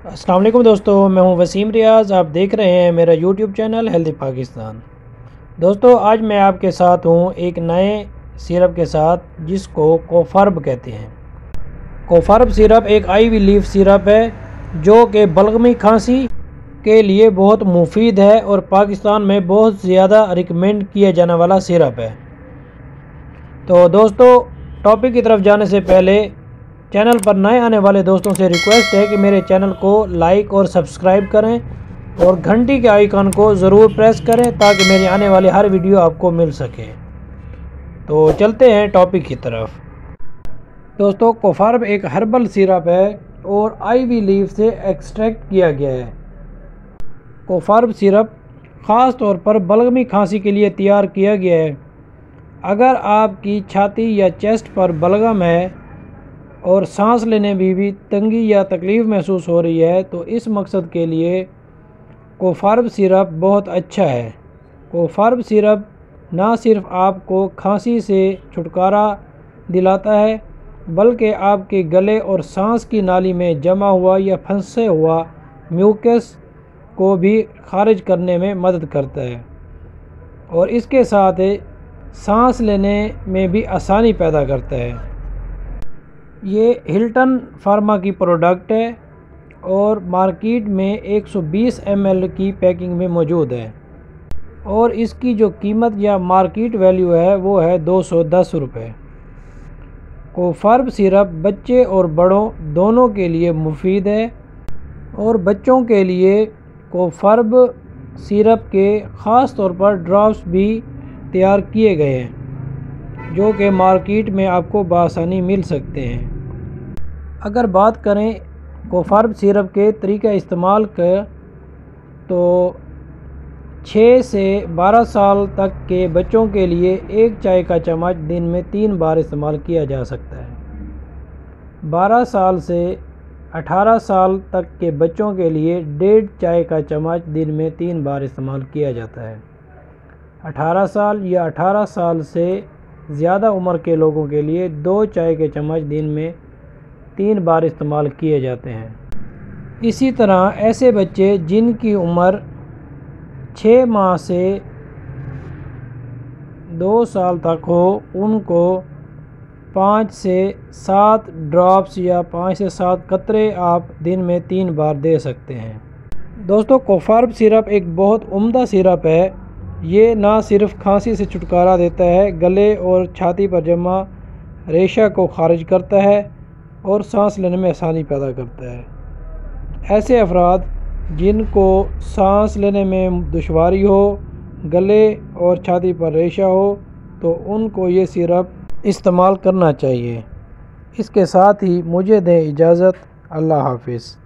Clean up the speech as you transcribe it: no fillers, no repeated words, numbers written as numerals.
السلام علیکم دوستو، میں ہوں وسیم ریاض۔ آپ دیکھ رہے ہیں میرا یوٹیوب چینل ہیلدی پاکستان۔ دوستو آج میں آپ کے ساتھ ہوں ایک نئے سیرپ کے ساتھ جس کو کوفارب کہتے ہیں۔ کوفارب سیرپ ایک آئی وی لیف سیرپ ہے جو کہ بلغمی کھانسی کے لیے بہت مفید ہے اور پاکستان میں بہت زیادہ ریکمینڈ کیا جانے والا سیرپ ہے۔ تو دوستو ٹاپک کی طرف جانے سے پہلے چینل پر نئے آنے والے دوستوں سے ریکویسٹ ہے کہ میرے چینل کو لائک اور سبسکرائب کریں اور گھنٹی کے آئیکن کو ضرور پریس کریں تاکہ میری آنے والی ہر ویڈیو آپ کو مل سکے۔ تو چلتے ہیں ٹاپک کی طرف۔ دوستو کوفارب ایک ہربل سیرپ ہے اور آئی وی لیف سے ایکسٹریکٹ کیا گیا ہے۔ کوفارب سیرپ خاص طور پر بلغمی کھانسی کے لیے تیار کیا گیا ہے۔ اگر آپ کی چھاتی یا چیسٹ پر بلغم ہے اور سانس لینے میں بھی تنگی یا تکلیف محسوس ہو رہی ہے تو اس مقصد کے لیے کوفارب سیرپ بہت اچھا ہے۔ کوفارب سیرپ نہ صرف آپ کو کھانسی سے چھٹکارا دلاتا ہے بلکہ آپ کے گلے اور سانس کی نالی میں جمع ہوا یا پھنسے ہوا میوکس کو بھی خارج کرنے میں مدد کرتا ہے اور اس کے ساتھ سانس لینے میں بھی آسانی پیدا کرتا ہے۔ یہ ہلٹن فارما کی پروڈکٹ ہے اور مارکیٹ میں 120 ml کی پیکنگ میں موجود ہے اور اس کی جو قیمت یا مارکیٹ ویلیو ہے وہ ہے 210 روپے۔ کوفارب سیرپ بچے اور بڑوں دونوں کے لیے مفید ہے اور بچوں کے لیے کوفارب سیرپ کے خاص طور پر ڈراپس بھی تیار کیے گئے ہیں جو کہ مارکیٹ میں آپ کو بآسانی مل سکتے ہیں۔ اگر بات کریں کوفارب سیرپ کے طریقہ استعمال کا تو 6 سے 12 سال تک کے بچوں کے لیے 1 چائے کا چمچ دن میں 3 بار استعمال کیا جا سکتا ہے۔ 12 سال سے 18 سال تک کے بچوں کے لیے 1.5 چائے کا چمچ دن میں 3 بار استعمال کیا جاتا ہے۔ 18 سال یا 18 سال سے زیادہ عمر کے لوگوں کے لیے 2 چائے کے چمچ دن میں 3 بار استعمال کیے جاتے ہیں۔ اسی طرح ایسے بچے جن کی عمر 6 ماہ سے 2 سال تک ہو ان کو 5 سے 7 ڈراپس یا 5 سے 7 قطرے آپ دن میں 3 بار دے سکتے ہیں۔ دوستو کوفارب سیرپ ایک بہت عمدہ سیرپ ہے۔ یہ نہ صرف کھانسی سے چھٹکارا دیتا ہے، گلے اور چھاتی پر جمع ریشہ کو خارج کرتا ہے اور سانس لینے میں آسانی پیدا کرتا ہے۔ ایسے افراد جن کو سانس لینے میں دشواری ہو، گلے اور چھاتی پر ریشہ ہو تو ان کو یہ سیرپ استعمال کرنا چاہیے۔ اس کے ساتھ ہی مجھے دیں اجازت۔ اللہ حافظ۔